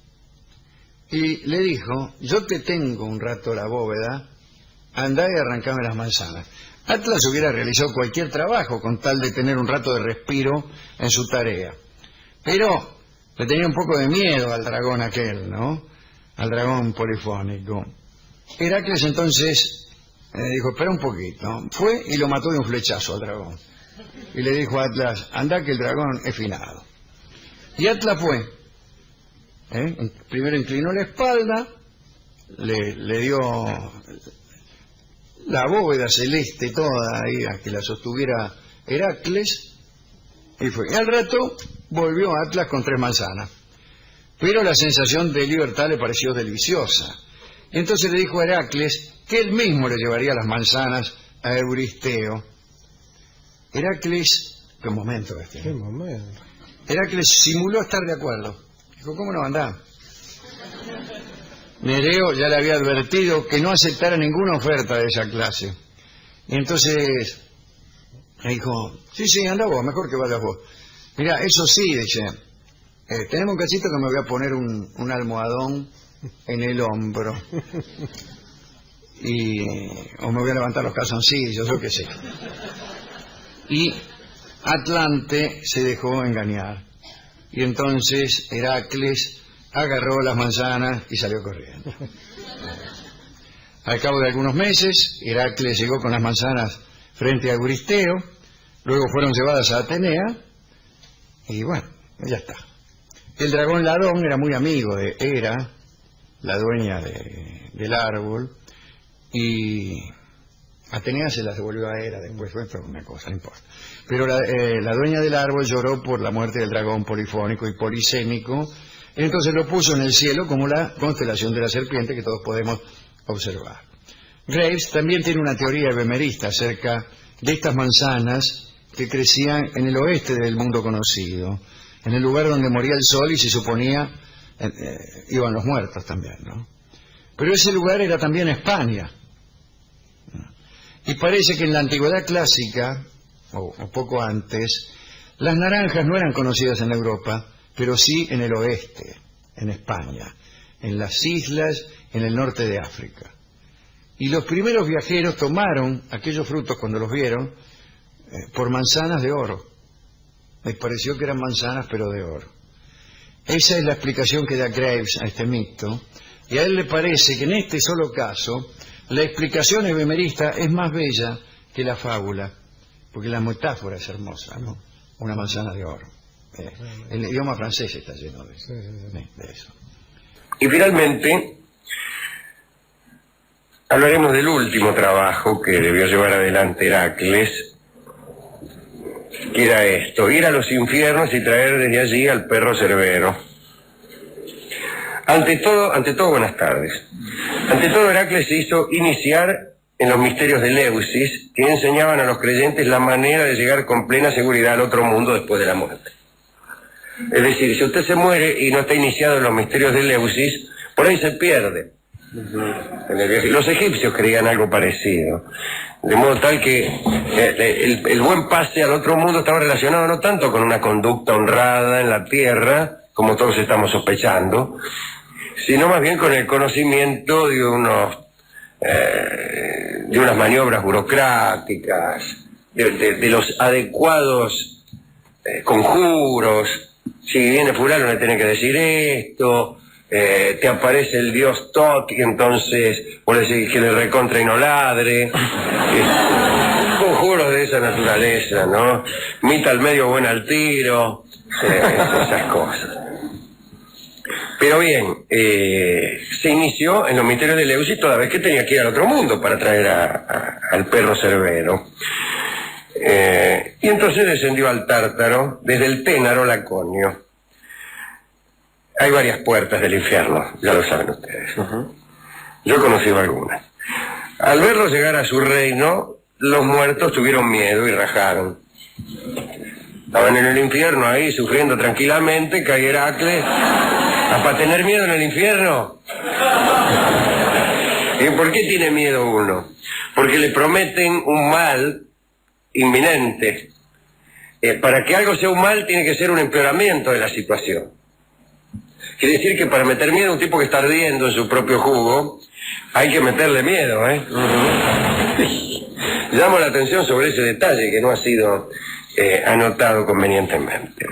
Y le dijo, yo te tengo un rato la bóveda, andá y arrancame las manzanas. Atlas hubiera realizado cualquier trabajo con tal de tener un rato de respiro en su tarea. Pero le tenía un poco de miedo al dragón aquel, ¿no? Al dragón polifónico. Heracles entonces dijo, espera un poquito. Fue y lo mató de un flechazo al dragón. Y le dijo a Atlas, anda que el dragón es finado. Y Atlas fue. Primero inclinó la espalda, le dio la bóveda celeste toda ahí a que la sostuviera Heracles, y fue. Y al rato volvió Atlas con 3 manzanas. Pero la sensación de libertad le pareció deliciosa. Y entonces le dijo a Heracles que él mismo le llevaría las manzanas a Euristeo. Heracles, qué momento este. Qué momento. Heracles simuló estar de acuerdo. Dijo, ¿cómo no anda? Nereo ya le había advertido que no aceptara ninguna oferta de esa clase. Y entonces le dijo, sí, anda vos, mejor que vayas vos. Mira, eso sí, dice, tenemos un cachito que me voy a poner un almohadón en el hombro. O me voy a levantar los calzoncillos, yo qué sé. Y Atlante se dejó engañar. Y entonces Heracles agarró las manzanas y salió corriendo. Al cabo de algunos meses, Heracles llegó con las manzanas frente a Euristeo, luego fueron llevadas a Atenea, y bueno, ya está. El dragón Ladón era muy amigo de Hera, la dueña del árbol, y Atenea se las devolvió a Hera después, fue una cosa, no importa. Pero la dueña del árbol lloró por la muerte del dragón polifónico y polisémico, entonces lo puso en el cielo como la constelación de la serpiente que todos podemos observar. Graves también tiene una teoría ebemerista acerca de estas manzanas que crecían en el oeste del mundo conocido, en el lugar donde moría el sol y se suponía iban los muertos también, ¿no? Pero ese lugar era también España. Y parece que en la antigüedad clásica, o poco antes, las naranjas no eran conocidas en Europa, pero sí en el oeste, en España, en las islas, en el norte de África. Y los primeros viajeros tomaron aquellos frutos cuando los vieron por manzanas de oro. Les pareció que eran manzanas, pero de oro. Esa es la explicación que da Graves a este mito, y a él le parece que en este solo caso la explicación ebemerista es más bella que la fábula, porque la metáfora es hermosa, ¿no? Una manzana de oro. El idioma francés está lleno de eso. Y finalmente, hablaremos del último trabajo que debió llevar adelante Heracles, que era esto, ir a los infiernos y traer desde allí al perro Cerbero. Ante todo, buenas tardes. Ante todo, Heracles se hizo iniciar en los misterios de Eleusis, que enseñaban a los creyentes la manera de llegar con plena seguridad al otro mundo después de la muerte. Es decir, si usted se muere y no está iniciado en los misterios de Eleusis, por ahí se pierde. Los egipcios creían algo parecido, de modo tal que el buen pase al otro mundo estaba relacionado no tanto con una conducta honrada en la tierra, como todos estamos sospechando, sino más bien con el conocimiento de unas maniobras burocráticas, de los adecuados conjuros. Si viene fulano le tiene que decir esto, te aparece el dios Tot y entonces vos le decís que le recontra y no ladre. Conjuros de esa naturaleza, ¿no? Mita al medio, buena al tiro, esas cosas. Pero bien, se inició en los misterios de Eleusis toda vez que tenía que ir al otro mundo para traer al perro Cerbero. Y entonces descendió al Tártaro desde el Ténaro Laconio. Hay varias puertas del infierno, ya lo saben ustedes. Yo he conocido algunas. Al verlo llegar a su reino, los muertos tuvieron miedo y rajaron. Estaban en el infierno ahí, sufriendo tranquilamente, cae Heracles. ¿Para tener miedo en el infierno? ¿Y por qué tiene miedo uno? Porque le prometen un mal inminente. Para que algo sea un mal tiene que ser un empeoramiento de la situación. Quiere decir que para meter miedo a un tipo que está ardiendo en su propio jugo, hay que meterle miedo, Llamo la atención sobre ese detalle que no ha sido anotado convenientemente.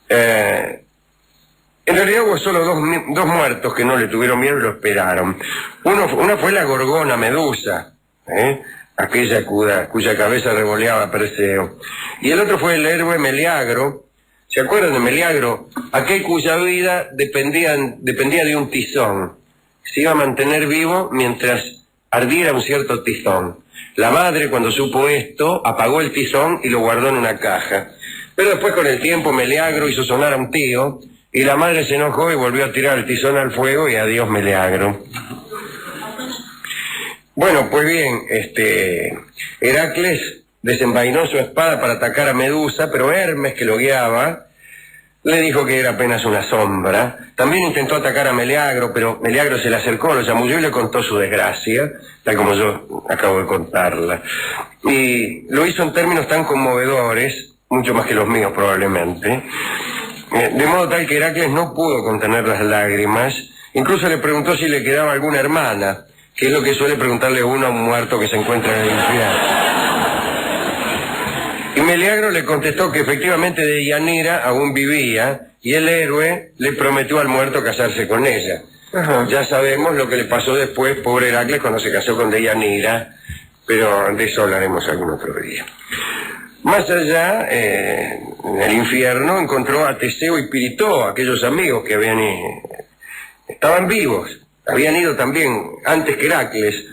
En realidad hubo solo dos muertos que no le tuvieron miedo y lo esperaron. Una fue la gorgona Medusa, aquella cuya cabeza revoleaba Perseo. Y el otro fue el héroe Meleagro. ¿Se acuerdan de Meleagro? Aquel cuya vida dependía de un tizón. Se iba a mantener vivo mientras ardiera un cierto tizón. La madre, cuando supo esto, apagó el tizón y lo guardó en una caja. Pero después, con el tiempo, Meleagro hizo sonar a un tío, y la madre se enojó y volvió a tirar el tizón al fuego, y adiós Meleagro. Bueno, pues bien, Heracles desenvainó su espada para atacar a Medusa, pero Hermes, que lo guiaba, le dijo que era apenas una sombra. También intentó atacar a Meleagro, pero Meleagro se le acercó, lo chamulló y le contó su desgracia, tal como yo acabo de contarla. Y lo hizo en términos tan conmovedores, mucho más que los míos probablemente, de modo tal que Heracles no pudo contener las lágrimas. Incluso le preguntó si le quedaba alguna hermana, que es lo que suele preguntarle uno a un muerto que se encuentra en el infierno. Y Meleagro le contestó que efectivamente Deianira aún vivía, y el héroe le prometió al muerto casarse con ella. Ya sabemos lo que le pasó después, pobre Heracles, cuando se casó con Deianira, pero de eso hablaremos algún otro día. Más allá, en el infierno, encontró a Teseo y Piritoo, aquellos amigos que estaban vivos, habían ido también antes que Heracles,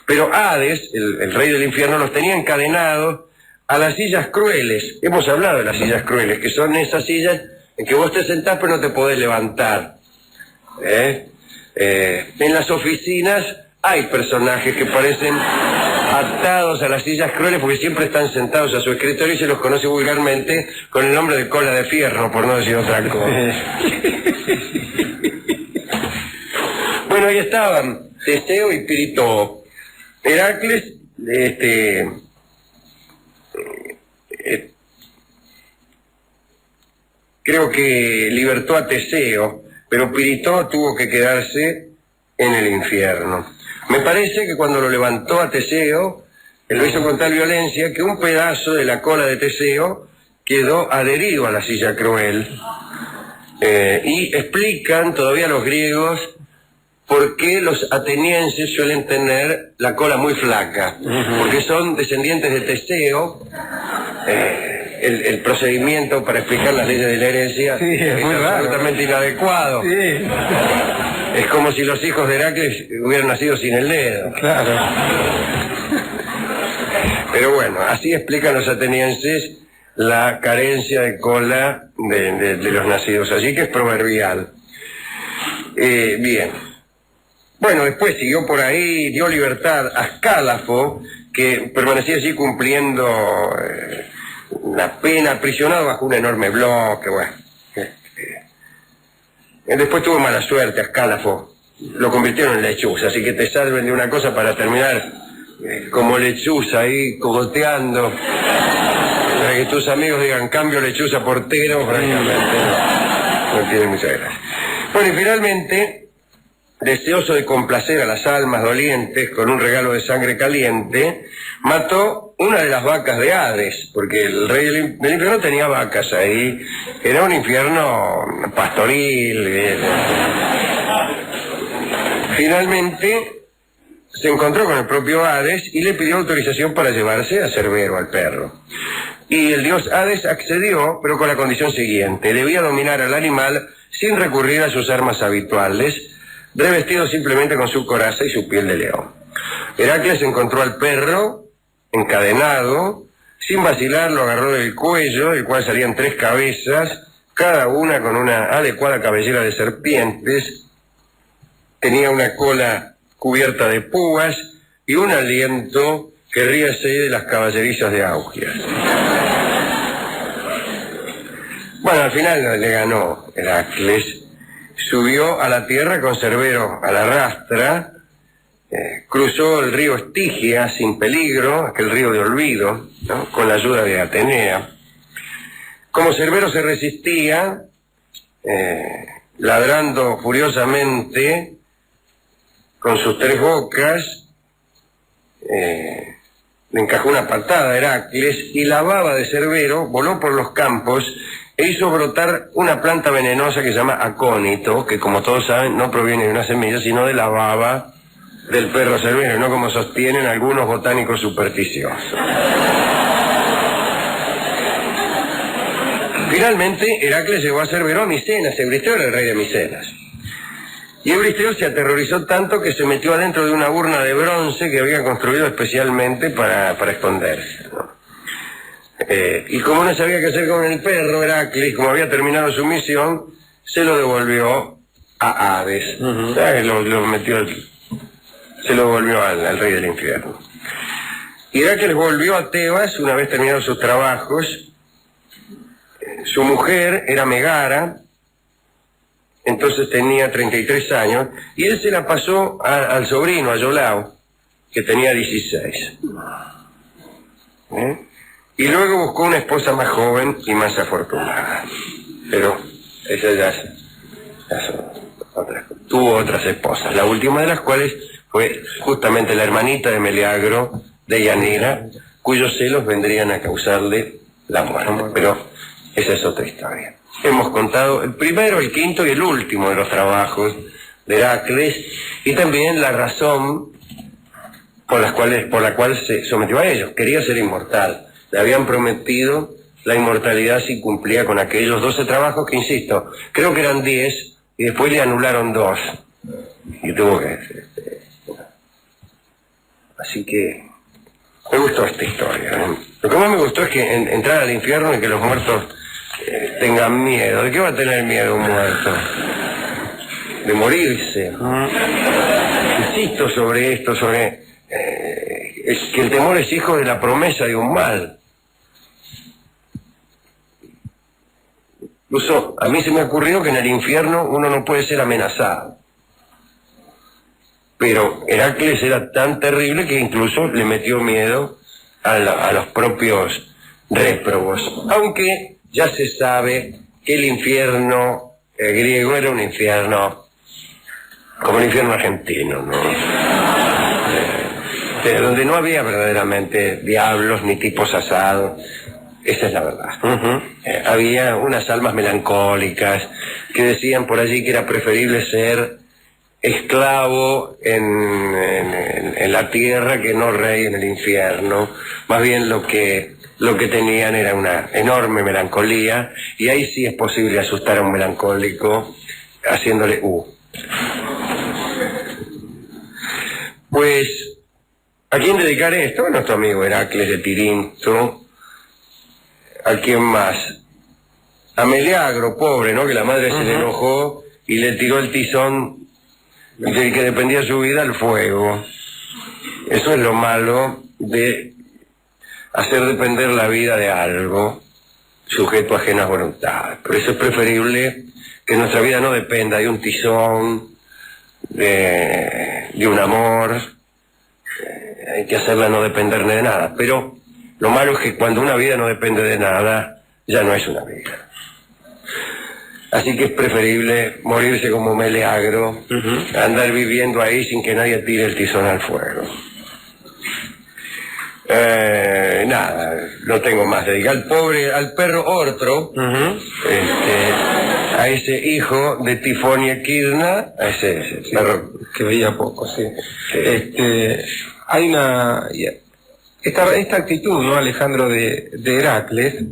pero Hades, el rey del infierno, los tenía encadenados a las sillas crueles. Hemos hablado de las sillas crueles, que son esas sillas en que vos te sentás pero no te podés levantar. En las oficinas hay personajes que parecen atados a las sillas crueles porque siempre están sentados a su escritorio y se los conoce vulgarmente con el nombre de cola de fierro, por no decir otra cosa. Bueno, ahí estaban Teseo y Piritoo. Heracles, creo que libertó a Teseo, pero Piritoo tuvo que quedarse en el infierno. Me parece que cuando lo levantó a Teseo, él lo hizo con tal violencia que un pedazo de la cola de Teseo quedó adherido a la silla cruel. Y explican todavía los griegos por qué los atenienses suelen tener la cola muy flaca, porque son descendientes de Teseo. El procedimiento para explicar las leyes de la herencia es absolutamente inadecuado. Sí. Es como si los hijos de Heracles hubieran nacido sin el dedo. Claro. Pero bueno, así explican los atenienses la carencia de cola de los nacidos allí, que es proverbial. Bien. Bueno, después siguió por ahí, dio libertad a Ascálafo, que permanecía allí cumpliendo la pena, aprisionado bajo un enorme bloque. Bueno, después tuvo mala suerte Ascálafo, lo convirtieron en lechuza, así que te salven de una cosa para terminar como lechuza ahí cogoteando, para que tus amigos digan cambio lechuza portero, francamente no tiene mucha gracia. Bueno, y finalmente, deseoso de complacer a las almas dolientes con un regalo de sangre caliente, mató una de las vacas de Hades, porque el rey del infierno tenía vacas ahí, era un infierno pastoril. Finalmente se encontró con el propio Hades y le pidió autorización para llevarse a Cerbero, al perro. Y el dios Hades accedió, pero con la condición siguiente: debía dominar al animal sin recurrir a sus armas habituales, revestido simplemente con su coraza y su piel de león. Heracles encontró al perro encadenado, sin vacilar lo agarró del cuello, del cual salían 3 cabezas, cada una con una adecuada cabellera de serpientes, tenía una cola cubierta de púas y un aliento que ríase de las caballerizas de Augias. Bueno, al final le ganó Heracles. Subió a la tierra con Cerbero a la rastra, cruzó el río Estigia sin peligro, aquel río de olvido, ¿no?, con la ayuda de Atenea. Como Cerbero se resistía, ladrando furiosamente con sus 3 bocas, le encajó una patada a Heracles y la baba de Cerbero voló por los campos e hizo brotar una planta venenosa que se llama acónito, que como todos saben no proviene de una semilla, sino de la baba del perro Cerbero, no como sostienen algunos botánicos supersticiosos. Finalmente, Heracles llevó a Cerbero a Micenas. Euristeo era el rey de Micenas. Y Euristeo se aterrorizó tanto que se metió adentro de una urna de bronce que había construido especialmente para esconderse, ¿no? Y como no sabía qué hacer con el perro, Heracles, como había terminado su misión, se lo devolvió a Hades. Se lo devolvió al rey del infierno. Y Heracles volvió a Tebas una vez terminados sus trabajos. Su mujer era Megara, entonces tenía 33 años, y él se la pasó al sobrino, a Iolao, que tenía 16. Y luego buscó una esposa más joven y más afortunada. Pero esa ya tuvo otras esposas, la última de las cuales fue justamente la hermanita de Meleagro, de Yanira, cuyos celos vendrían a causarle la muerte. Pero esa es otra historia. Hemos contado el primero, el quinto y el último de los trabajos de Heracles, y también la razón por la cual se sometió a ellos. Quería ser inmortal. Le habían prometido la inmortalidad si cumplía con aquellos 12 trabajos que, insisto, creo que eran 10, y después le anularon 2. Y tuvo que... Así que me gustó esta historia. Lo que más me gustó es que entrar al infierno y que los muertos tengan miedo. ¿De qué va a tener miedo un muerto? De morirse. Insisto sobre esto, sobre que el temor es hijo de la promesa de un mal. Incluso a mí se me ocurrió que en el infierno uno no puede ser amenazado. Pero Heracles era tan terrible que incluso le metió miedo a los propios réprobos. Aunque ya se sabe que el infierno griego era un infierno como el infierno argentino, ¿no? Donde no había verdaderamente diablos ni tipos asados. Esa es la verdad. Había unas almas melancólicas que decían por allí que era preferible ser esclavo en la tierra que no rey en el infierno. Más bien lo que tenían era una enorme melancolía, y ahí sí es posible asustar a un melancólico haciéndole Pues, ¿a quién dedicar esto? A nuestro amigo Heracles de Tirinto. ¿A quién más? A Meleagro, pobre, ¿no? Que la madre se le enojó y le tiró el tizón del que dependía su vida al fuego. Eso es lo malo de hacer depender la vida de algo sujeto a ajenas voluntades. Por eso es preferible que nuestra vida no dependa de un tizón, de un amor. Hay que hacerla no depender de nada. Pero lo malo es que cuando una vida no depende de nada, ya no es una vida. Así que es preferible morirse como Meleagro, andar viviendo ahí sin que nadie tire el tizón al fuego. Nada, no tengo más. Dedicar al perro Ortro, a ese hijo de Tifón y Equidna, a ese perro que veía poco, sí. Hay una... Esta actitud, ¿no, Alejandro, de Heracles,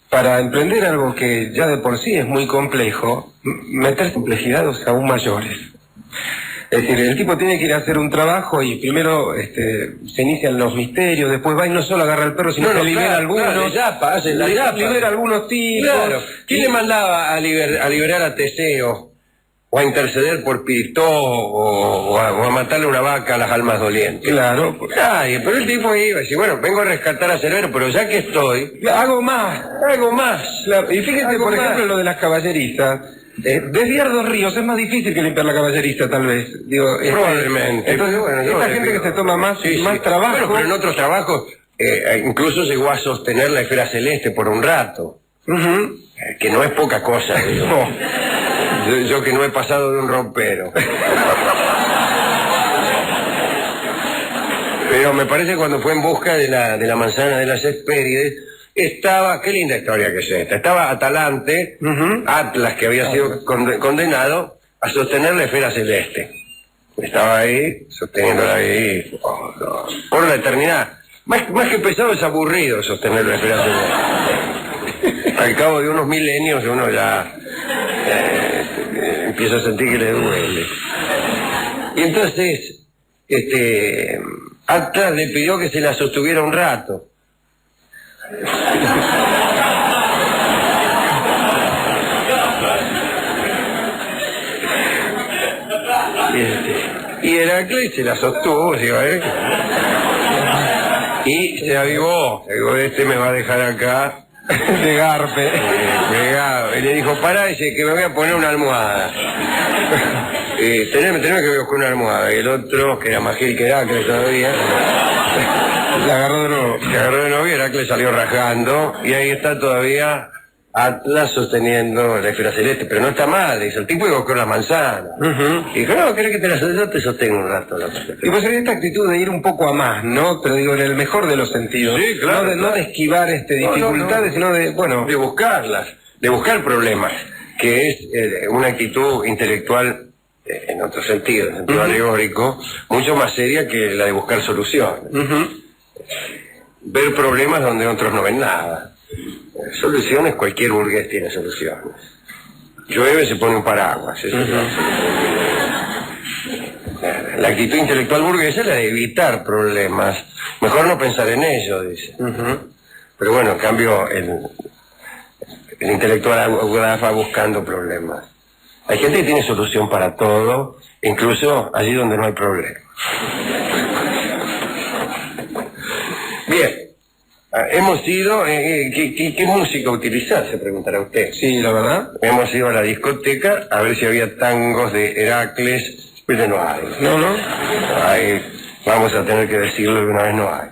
para emprender algo que ya de por sí es muy complejo, meter complejidades aún mayores. Es decir, el tipo tiene que ir a hacer un trabajo y primero se inician los misterios, después va y no solo agarra al perro, sino que libera algunos. Libera algunos tipos. Claro. ¿Quién le mandaba a liberar a Teseo? O a interceder por Pirito, o a matarle una vaca a las almas dolientes. Claro. Nadie, pero el tipo iba y decía, bueno, vengo a rescatar a Cerbero, pero ya que estoy, hago más. Claro. Y fíjate, por ejemplo, lo de las caballerizas. Desviar 2 ríos es más difícil que limpiar la caballeriza, tal vez. Digo, probablemente. Entonces, bueno, esta gente que se toma más trabajo... Bueno, pero en otros trabajos incluso llegó a sostener la esfera celeste por un rato. Que no es poca cosa, digo. Yo que no he pasado de un rompero. Pero me parece que cuando fue en busca de la manzana de las Hespérides, estaba, qué linda historia que es esta, estaba Atalante, Atlas, que había sido condenado a sostener la esfera celeste. Estaba ahí, sosteniéndola ahí, por la eternidad. Más que pesado, es aburrido sostener la esfera celeste. Al cabo de unos milenios uno ya empieza a sentir que le duele. Y entonces, Atlas le pidió que se la sostuviera un rato. Y Heracles se la sostuvo, digo, Y se avivó. Digo, este me va a dejar acá De garpe. pegado. Y le dijo, pará, dice que me voy a poner una almohada. Teneme que buscar una almohada. Y el otro, que era más gil que Heracles todavía, La agarró de nuevo. se agarró de novio, Heracles salió rajando, y ahí está todavía Atlas sosteniendo la esfera celeste, pero no está mal, dice, el tipo iba con la manzana. Y dijo, no, ¿querés que yo te sostengo un rato la manzana? Y pues en esta actitud de ir un poco a más, ¿no? Pero digo, en el mejor de los sentidos. Sí, claro, No de esquivar dificultades, sino de, bueno... De buscarlas, de buscar problemas, que es una actitud intelectual, en otro sentido, en sentido alegórico, mucho más seria que la de buscar soluciones. Ver problemas donde otros no ven nada. Soluciones, cualquier burgués tiene soluciones. Llueve, se pone un paraguas. Eso es la actitud intelectual burguesa es la de evitar problemas. Mejor no pensar en ello, dice. Pero bueno, en cambio, el intelectual audaz va buscando problemas. Hay gente que tiene solución para todo, incluso allí donde no hay problema. Bien. Hemos ido, ¿qué música utilizar? Se preguntará usted. Sí, la verdad. Hemos ido a la discoteca a ver si había tangos de Heracles, pero no hay. No. Ahí vamos a tener que decirlo de una vez, no hay.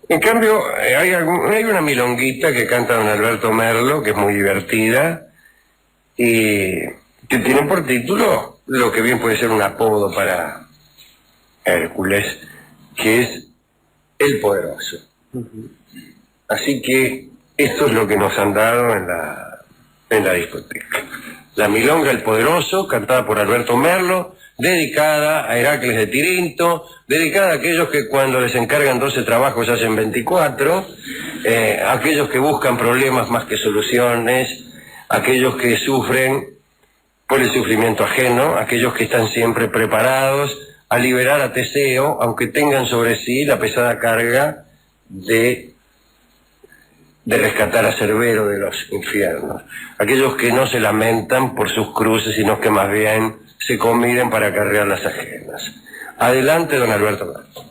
En cambio, hay una milonguita que canta don Alberto Merlo, que es muy divertida, y que tiene por título lo que bien puede ser un apodo para Hércules, que es El Poderoso. Así que esto es lo que nos han dado en la discoteca. La milonga El Poderoso, cantada por Alberto Merlo, dedicada a Heracles de Tirinto, dedicada a aquellos que cuando les encargan 12 trabajos hacen 24, aquellos que buscan problemas más que soluciones, aquellos que sufren por el sufrimiento ajeno, aquellos que están siempre preparados a liberar a Teseo, aunque tengan sobre sí la pesada carga de rescatar a Cerbero de los infiernos. Aquellos que no se lamentan por sus cruces, sino que más bien se comiden para acarrear las ajenas. Adelante, don Alberto Merlo.